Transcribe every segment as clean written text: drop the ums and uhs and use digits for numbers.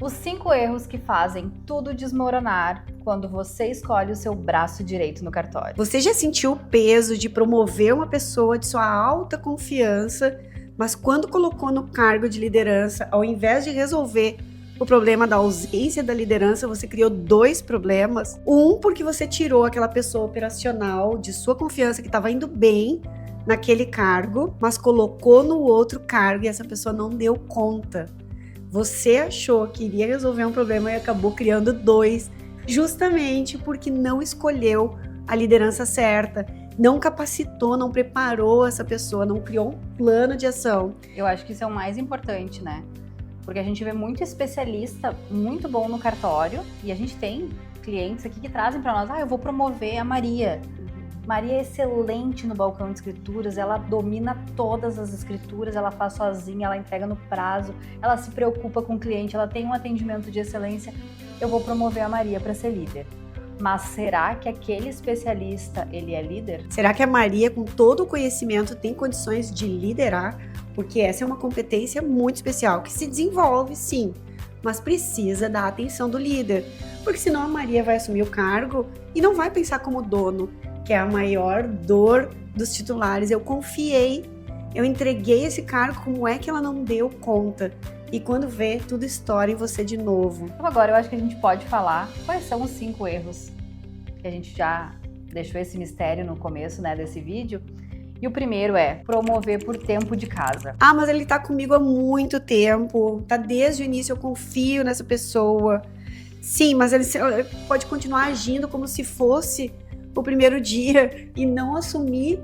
Os 5 erros que fazem tudo desmoronar quando você escolhe o seu braço direito no cartório. Você já sentiu o peso de promover uma pessoa de sua alta confiança, mas quando colocou no cargo de liderança, ao invés de resolver o problema da ausência da liderança, você criou 2 problemas? Um, porque você tirou aquela pessoa operacional de sua confiança que estava indo bem naquele cargo, mas colocou no outro cargo e essa pessoa não deu conta. Você achou que iria resolver um problema e acabou criando 2, justamente porque não escolheu a liderança certa, não capacitou, não preparou essa pessoa, não criou um plano de ação. Eu acho que isso é o mais importante, né? Porque a gente vê muito especialista muito bom no cartório e a gente tem clientes aqui que trazem para nós, eu vou promover a Maria. Maria é excelente no balcão de escrituras, ela domina todas as escrituras, ela faz sozinha, ela entrega no prazo, ela se preocupa com o cliente, ela tem um atendimento de excelência. Eu vou promover a Maria para ser líder. Mas será que aquele especialista, ele é líder? Será que a Maria, com todo o conhecimento, tem condições de liderar? Porque essa é uma competência muito especial, que se desenvolve, sim, mas precisa da atenção do líder. Porque senão a Maria vai assumir o cargo e não vai pensar como dono, que é a maior dor dos titulares. Eu confiei, eu entreguei esse cargo, como é que ela não deu conta? E quando vê, tudo estoura em você de novo. Então agora eu acho que a gente pode falar quais são os 5 erros, que a gente já deixou esse mistério no começo, né, desse vídeo. E o primeiro é promover por tempo de casa. Mas ele tá comigo há muito tempo, tá desde o início, eu confio nessa pessoa. Sim, mas ele pode continuar agindo como se fosse o primeiro dia e não assumir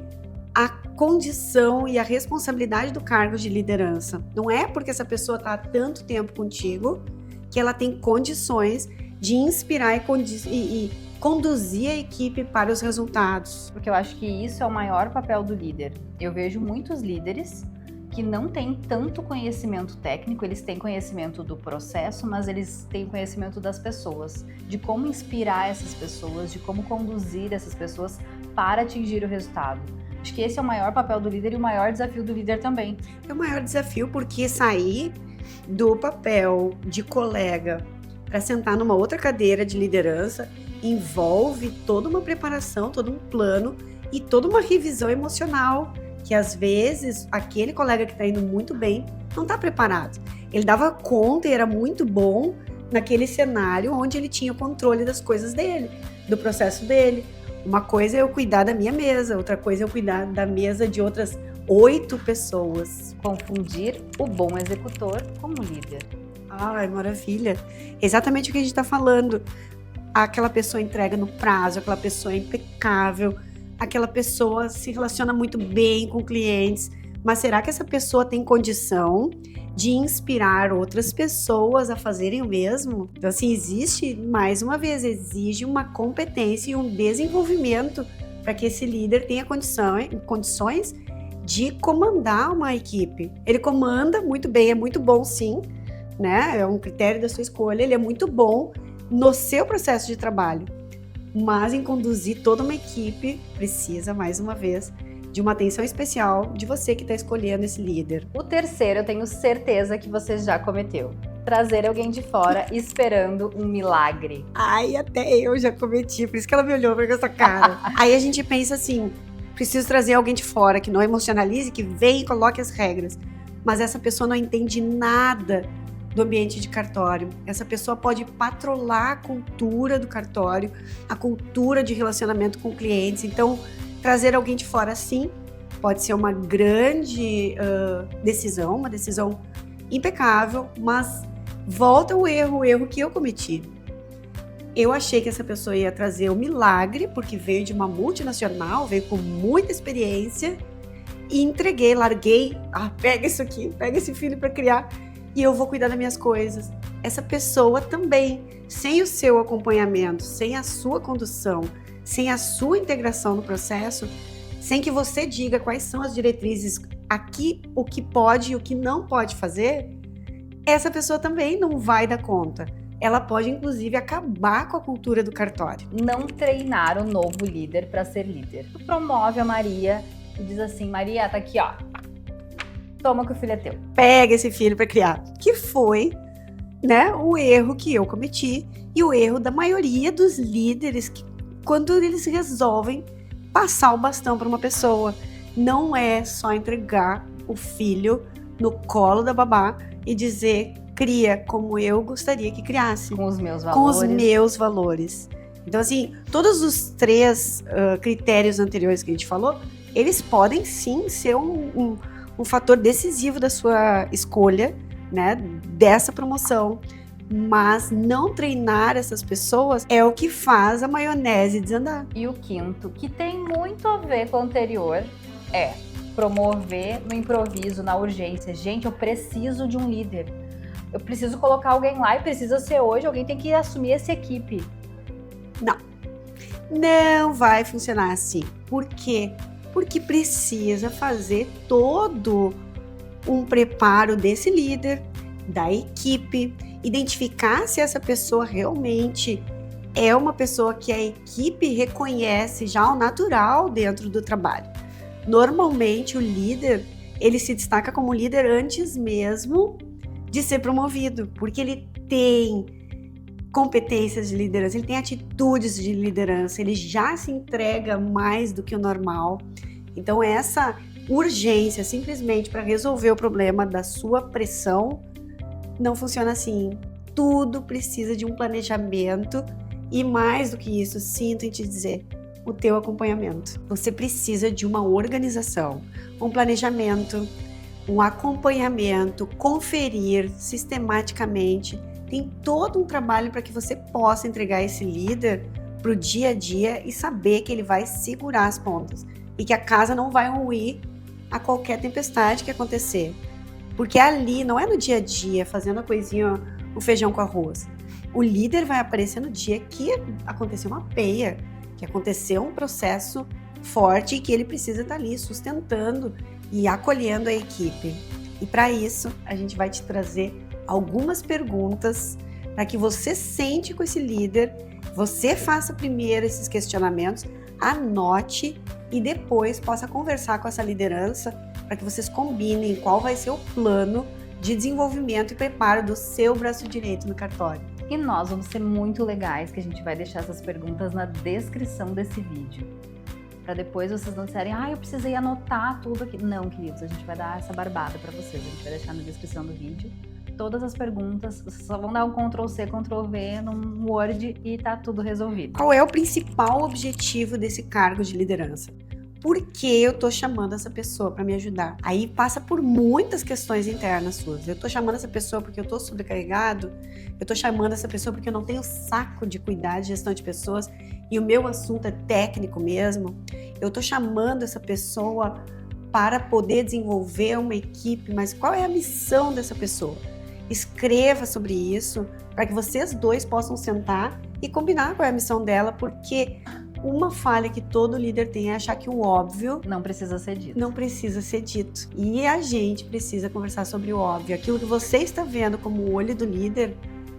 a condição e a responsabilidade do cargo de liderança. Não é porque essa pessoa está há tanto tempo contigo que ela tem condições de inspirar e conduzir a equipe para os resultados. Porque eu acho que isso é o maior papel do líder. Eu vejo muitos líderes que não têm tanto conhecimento técnico, eles têm conhecimento do processo, mas eles têm conhecimento das pessoas, de como inspirar essas pessoas, de como conduzir essas pessoas para atingir o resultado. Acho que esse é o maior papel do líder e o maior desafio do líder também. É o maior desafio porque sair do papel de colega para sentar numa outra cadeira de liderança envolve toda uma preparação, todo um plano e toda uma revisão emocional, que às vezes aquele colega que está indo muito bem não está preparado. Ele dava conta e era muito bom naquele cenário onde ele tinha o controle das coisas dele, do processo dele. Uma coisa é eu cuidar da minha mesa, outra coisa é eu cuidar da mesa de outras 8 pessoas. Confundir o bom executor como líder. Ai, maravilha. Exatamente o que a gente está falando. Aquela pessoa entrega no prazo, aquela pessoa é impecável, aquela pessoa se relaciona muito bem com clientes, mas será que essa pessoa tem condição de inspirar outras pessoas a fazerem o mesmo? Então, assim, exige uma competência e um desenvolvimento para que esse líder tenha condições de comandar uma equipe. Ele comanda muito bem, é muito bom sim, né? É um critério da sua escolha, ele é muito bom no seu processo de trabalho. Mas em conduzir toda uma equipe, precisa, mais uma vez, de uma atenção especial de você que está escolhendo esse líder. O terceiro, eu tenho certeza que você já cometeu. Trazer alguém de fora esperando um milagre. Ai, até eu já cometi, por isso que ela me olhou com essa cara. Aí a gente pensa assim, preciso trazer alguém de fora que não emocionalize, que venha e coloque as regras. Mas essa pessoa não entende nada do ambiente de cartório. Essa pessoa pode patrolar a cultura do cartório, a cultura de relacionamento com clientes. Então, trazer alguém de fora, sim, pode ser uma grande decisão, uma decisão impecável, mas volta o erro que eu cometi. Eu achei que essa pessoa ia trazer um milagre, porque veio de uma multinacional, veio com muita experiência, e entreguei, larguei, pega isso aqui, pega esse filho para criar, e eu vou cuidar das minhas coisas. Essa pessoa também, sem o seu acompanhamento, sem a sua condução, sem a sua integração no processo, sem que você diga quais são as diretrizes, aqui o que pode e o que não pode fazer, essa pessoa também não vai dar conta. Ela pode, inclusive, acabar com a cultura do cartório. Não treinar o novo líder para ser líder. Tu promove a Maria e diz assim, Maria, tá aqui, ó. Toma que o filho é teu. Pega esse filho para criar. Que foi né, o erro que eu cometi e o erro da maioria dos líderes que, quando eles resolvem passar o bastão para uma pessoa, não é só entregar o filho no colo da babá e dizer, cria como eu gostaria que criasse. Com os meus Com valores. os meus valores. Então, assim, todos os 3 critérios anteriores que a gente falou, eles podem sim ser um fator decisivo da sua escolha, né, dessa promoção. Mas não treinar essas pessoas é o que faz a maionese desandar. E o quinto, que tem muito a ver com o anterior, é promover no improviso, na urgência. Gente, eu preciso de um líder. Eu preciso colocar alguém lá e precisa ser hoje. Alguém tem que assumir essa equipe. Não vai funcionar assim. Por quê? Porque precisa fazer todo um preparo desse líder, da equipe, identificar se essa pessoa realmente é uma pessoa que a equipe reconhece já ao natural dentro do trabalho. Normalmente o líder, ele se destaca como líder antes mesmo de ser promovido, porque ele tem competências de liderança, ele tem atitudes de liderança, ele já se entrega mais do que o normal. Então essa urgência simplesmente para resolver o problema da sua pressão não funciona assim. Tudo precisa de um planejamento e mais do que isso, sinto em te dizer, o teu acompanhamento. Você precisa de uma organização, um planejamento, um acompanhamento, conferir sistematicamente. Tem todo um trabalho para que você possa entregar esse líder para o dia a dia e saber que ele vai segurar as pontas e que a casa não vai ruir a qualquer tempestade que acontecer. Porque ali não é no dia a dia, fazendo a coisinha, o feijão com arroz. O líder vai aparecer no dia que aconteceu uma peia, que aconteceu um processo forte e que ele precisa estar ali sustentando e acolhendo a equipe. E para isso, a gente vai te trazer algumas perguntas para que você sente com esse líder, você faça primeiro esses questionamentos, anote e depois possa conversar com essa liderança para que vocês combinem qual vai ser o plano de desenvolvimento e preparo do seu braço direito no cartório. E nós vamos ser muito legais, que a gente vai deixar essas perguntas na descrição desse vídeo. Para depois vocês não disserem, eu precisei anotar tudo aqui. Não, queridos, a gente vai dar essa barbada para vocês. A gente vai deixar na descrição do vídeo todas as perguntas. Vocês só vão dar um Ctrl+C, Ctrl+V no Word e tá tudo resolvido. Qual é o principal objetivo desse cargo de liderança? Por que eu tô chamando essa pessoa para me ajudar? Aí passa por muitas questões internas suas. Eu tô chamando essa pessoa porque eu tô sobrecarregado, eu tô chamando essa pessoa porque eu não tenho saco de cuidar de gestão de pessoas e o meu assunto é técnico mesmo. Eu tô chamando essa pessoa para poder desenvolver uma equipe, mas qual é a missão dessa pessoa? Escreva sobre isso para que vocês dois possam sentar e combinar qual é a missão dela, porque uma falha que todo líder tem é achar que o óbvio não precisa ser dito. Não precisa ser dito. E a gente precisa conversar sobre o óbvio. Aquilo que você está vendo como o olho do líder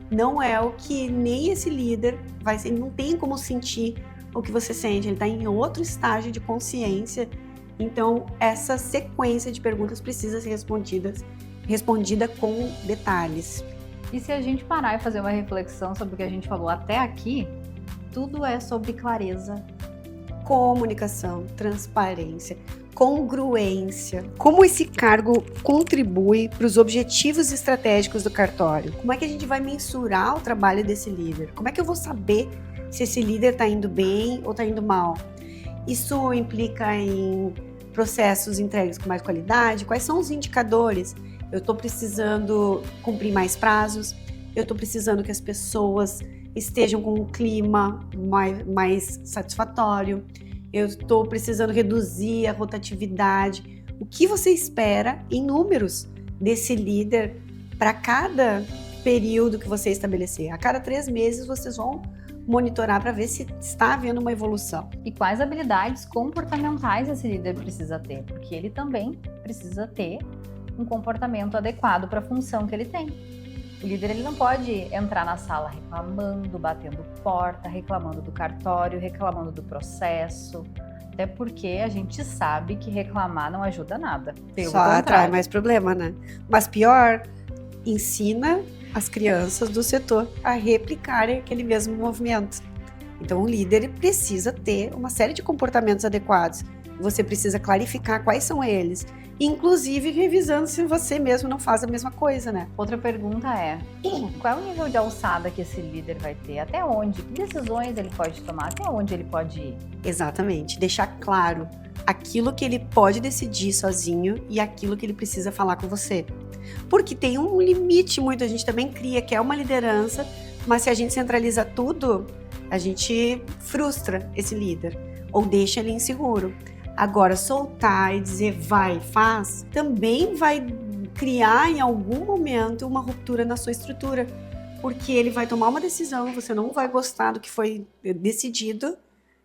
não é o que nem esse líder vai ser. Ele não tem como sentir o que você sente. Ele está em outro estágio de consciência. Então, essa sequência de perguntas precisa ser respondida com detalhes. E se a gente parar e fazer uma reflexão sobre o que a gente falou até aqui, tudo é sobre clareza, comunicação, transparência, congruência. Como esse cargo contribui para os objetivos estratégicos do cartório? Como é que a gente vai mensurar o trabalho desse líder? Como é que eu vou saber se esse líder está indo bem ou está indo mal? Isso implica em processos entregues com mais qualidade? Quais são os indicadores? Eu estou precisando cumprir mais prazos? Eu estou precisando que as pessoas estejam com um clima mais satisfatório, eu estou precisando reduzir a rotatividade. O que você espera em números desse líder para cada período que você estabelecer? A cada 3 meses vocês vão monitorar para ver se está havendo uma evolução. E quais habilidades comportamentais esse líder precisa ter, porque ele também precisa ter um comportamento adequado para a função que ele tem. O líder ele não pode entrar na sala reclamando, batendo porta, reclamando do cartório, reclamando do processo. Até porque a gente sabe que reclamar não ajuda nada. Só atrai mais problema, né? Mas pior, ensina as crianças do setor a replicarem aquele mesmo movimento. Então, o líder precisa ter uma série de comportamentos adequados. Você precisa clarificar quais são eles, inclusive revisando se você mesmo não faz a mesma coisa, né? Outra pergunta é, qual é o nível de alçada que esse líder vai ter? Até onde? Que decisões ele pode tomar? Até onde ele pode ir? Exatamente, deixar claro aquilo que ele pode decidir sozinho e aquilo que ele precisa falar com você. Porque tem um limite muito, a gente também cria, que é uma liderança, mas se a gente centraliza tudo, a gente frustra esse líder ou deixa ele inseguro. Agora, soltar e dizer vai, faz, também vai criar em algum momento uma ruptura na sua estrutura, porque ele vai tomar uma decisão, você não vai gostar do que foi decidido,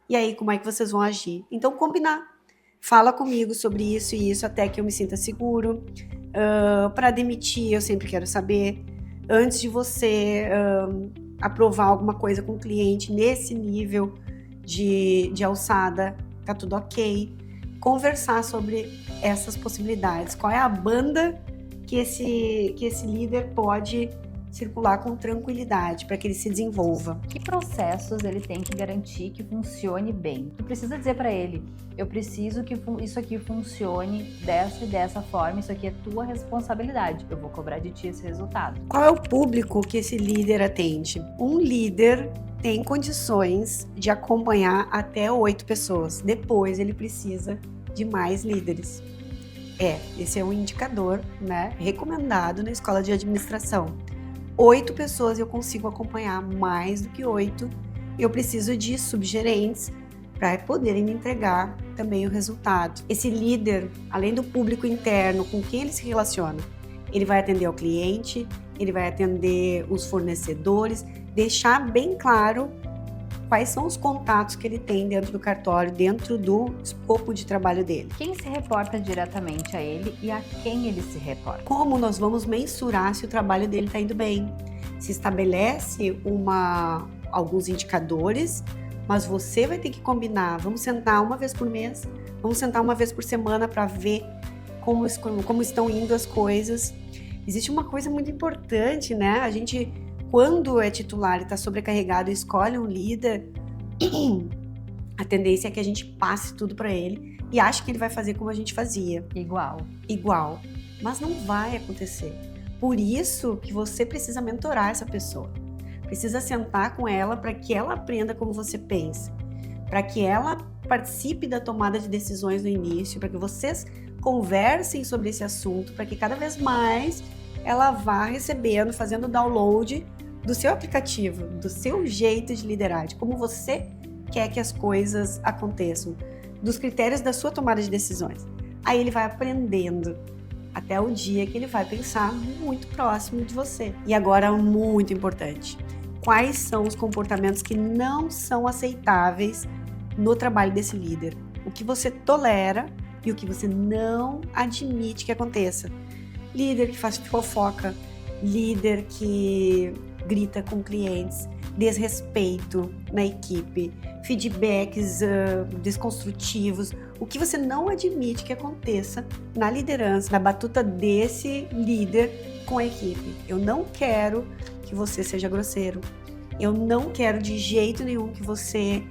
e aí como é que vocês vão agir? Então, combinar. Fala comigo sobre isso e isso até que eu me sinta seguro. Para demitir, eu sempre quero saber. Antes de você aprovar alguma coisa com o cliente nesse nível de alçada, tá tudo ok. Conversar sobre essas possibilidades. Qual é a banda que esse líder pode circular com tranquilidade para que ele se desenvolva? Que processos ele tem que garantir que funcione bem? Tu precisa dizer para ele, eu preciso que isso aqui funcione dessa e dessa forma, isso aqui é tua responsabilidade, eu vou cobrar de ti esse resultado. Qual é o público que esse líder atende? Um líder tem condições de acompanhar até 8 pessoas. Depois ele precisa de mais líderes. Esse é um indicador, né, recomendado na escola de administração. 8 pessoas eu consigo acompanhar, mais do que 8. Eu preciso de subgerentes para poderem me entregar também o resultado. Esse líder, além do público interno com quem ele se relaciona, ele vai atender ao cliente, ele vai atender os fornecedores, deixar bem claro quais são os contatos que ele tem dentro do cartório, dentro do escopo de trabalho dele. Quem se reporta diretamente a ele e a quem ele se reporta? Como nós vamos mensurar se o trabalho dele está indo bem? Se estabelece alguns indicadores, mas você vai ter que combinar. Vamos sentar uma vez por mês, vamos sentar uma vez por semana para ver como estão indo as coisas. Existe uma coisa muito importante, né? A gente, quando é titular e está sobrecarregado e escolhe um líder, a tendência é que a gente passe tudo para ele e ache que ele vai fazer como a gente fazia. Igual. Mas não vai acontecer. Por isso que você precisa mentorar essa pessoa. Precisa sentar com ela para que ela aprenda como você pensa. Para que ela participe da tomada de decisões no início, para que vocês conversem sobre esse assunto, para que cada vez mais ela vá recebendo, fazendo download do seu aplicativo, do seu jeito de liderar, de como você quer que as coisas aconteçam, dos critérios da sua tomada de decisões. Aí ele vai aprendendo até o dia que ele vai pensar muito próximo de você. E agora, muito importante, quais são os comportamentos que não são aceitáveis no trabalho desse líder? O que você tolera e o que você não admite que aconteça. Líder que faz fofoca, líder que grita com clientes, desrespeito na equipe, feedbacks desconstrutivos, o que você não admite que aconteça na liderança, na batuta desse líder com a equipe. Eu não quero que você seja grosseiro, eu não quero de jeito nenhum que você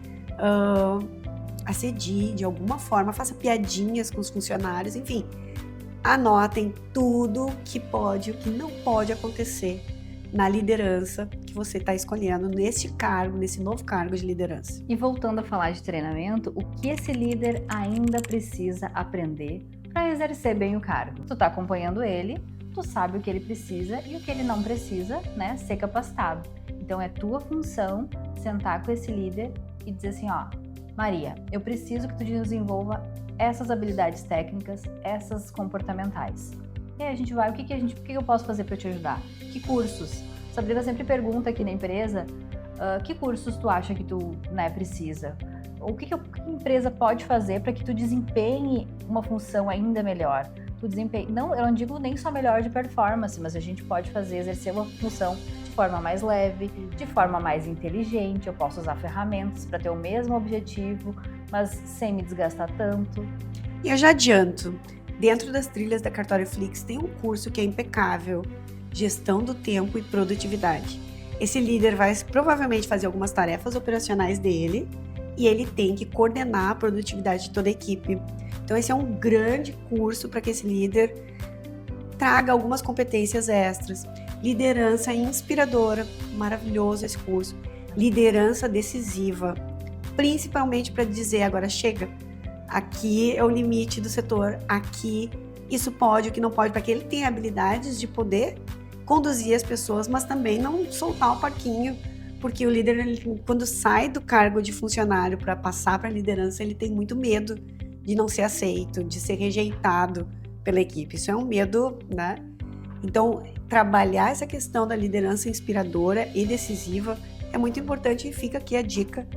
assedie de alguma forma, faça piadinhas com os funcionários, enfim. Anotem tudo que pode e o que não pode acontecer na liderança que você está escolhendo nesse cargo, nesse novo cargo de liderança. E voltando a falar de treinamento, o que esse líder ainda precisa aprender para exercer bem o cargo? Tu está acompanhando ele, tu sabe o que ele precisa e o que ele não precisa, né, ser capacitado. Então é tua função sentar com esse líder e dizer assim, ó, Maria, eu preciso que tu desenvolva essas habilidades técnicas, essas comportamentais. E aí a gente vai, o que eu posso fazer para te ajudar? Que cursos? Sabrina sempre pergunta aqui na empresa, que cursos tu acha que tu, né, precisa? O que a empresa pode fazer para que tu desempenhe uma função ainda melhor? Não, eu não digo nem só melhor de performance, mas a gente pode exercer uma função de forma mais leve, de forma mais inteligente. Eu posso usar ferramentas para ter o mesmo objetivo, mas sem me desgastar tanto. E eu já adianto, dentro das trilhas da Cartório Flix tem um curso que é impecável, gestão do tempo e produtividade. Esse líder vai provavelmente fazer algumas tarefas operacionais dele e ele tem que coordenar a produtividade de toda a equipe. Então esse é um grande curso para que esse líder traga algumas competências extras. Liderança inspiradora, maravilhoso esse curso. Liderança decisiva, principalmente para dizer agora chega, aqui é o limite do setor, aqui isso pode, o que não pode, para que ele tenha habilidades de poder conduzir as pessoas, mas também não soltar o parquinho, porque o líder, ele, quando sai do cargo de funcionário para passar para a liderança, ele tem muito medo de não ser aceito, de ser rejeitado pela equipe. Isso é um medo, né? Então, trabalhar essa questão da liderança inspiradora e decisiva é muito importante e fica aqui a dica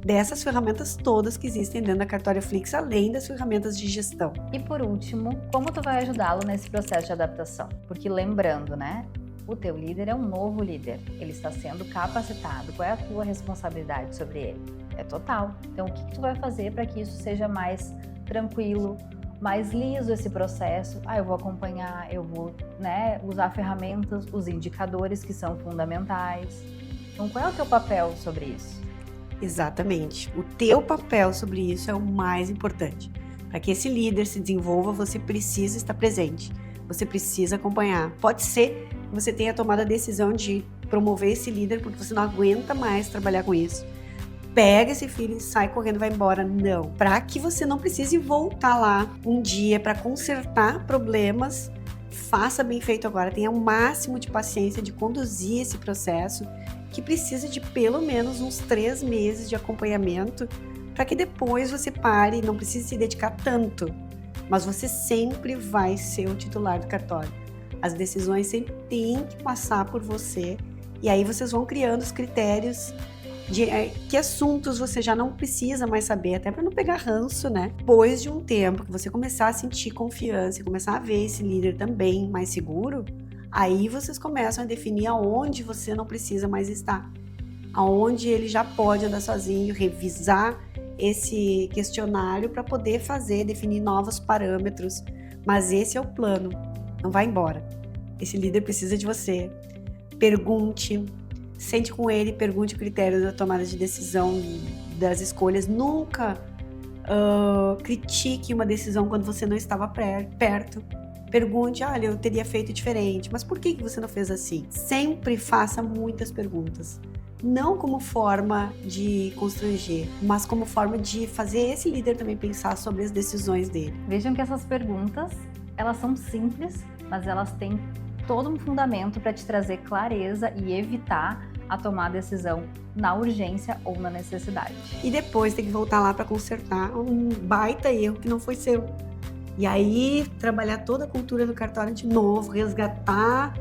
dessas ferramentas todas que existem dentro da Cartório Flix, além das ferramentas de gestão. E por último, como tu vai ajudá-lo nesse processo de adaptação? Porque lembrando, né? O teu líder é um novo líder, ele está sendo capacitado. Qual é a tua responsabilidade sobre ele? É total. Então, o que tu vai fazer para que isso seja mais tranquilo, mais liso esse processo? Eu vou acompanhar, eu vou, né, usar ferramentas, os indicadores que são fundamentais. Então, qual é o teu papel sobre isso? Exatamente. O teu papel sobre isso é o mais importante. Para que esse líder se desenvolva, você precisa estar presente. Você precisa acompanhar. Pode ser que você tenha tomado a decisão de promover esse líder porque você não aguenta mais trabalhar com isso. Pega esse filho e sai correndo, vai embora. Não. Para que você não precise voltar lá um dia para consertar problemas, faça bem feito agora. Tenha o máximo de paciência de conduzir esse processo, que precisa de pelo menos uns 3 meses de acompanhamento, para que depois você pare e não precise se dedicar tanto. Mas você sempre vai ser o titular do cartório. As decisões sempre têm que passar por você, e aí vocês vão criando os critérios de que assuntos você já não precisa mais saber, até para não pegar ranço, né? Depois de um tempo que você começar a sentir confiança e começar a ver esse líder também mais seguro, aí vocês começam a definir aonde você não precisa mais estar, aonde ele já pode andar sozinho, revisar esse questionário para poder definir novos parâmetros. Mas esse é o plano, não vai embora. Esse líder precisa de você. Pergunte, sente com ele, pergunte o critério da tomada de decisão, das escolhas. Nunca critique uma decisão quando você não estava perto. Pergunte, olha, eu teria feito diferente, mas por que você não fez assim? Sempre faça muitas perguntas. Não como forma de constranger, mas como forma de fazer esse líder também pensar sobre as decisões dele. Vejam que essas perguntas, elas são simples, mas elas têm todo um fundamento para te trazer clareza e evitar a tomar a decisão na urgência ou na necessidade. E depois tem que voltar lá para consertar um baita erro que não foi seu. E aí, trabalhar toda a cultura do cartório de novo, resgatar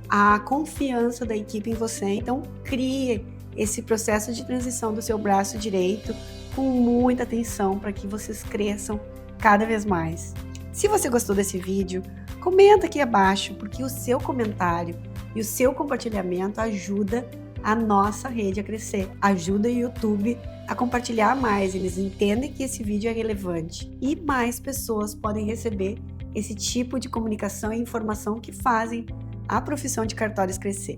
a confiança da equipe em você. Então, crie esse processo de transição do seu braço direito com muita atenção para que vocês cresçam cada vez mais. Se você gostou desse vídeo, comenta aqui abaixo, porque o seu comentário e o seu compartilhamento ajuda a nossa rede a crescer, ajuda o YouTube a compartilhar mais, eles entendem que esse vídeo é relevante e mais pessoas podem receber esse tipo de comunicação e informação que fazem a profissão de cartórios crescer.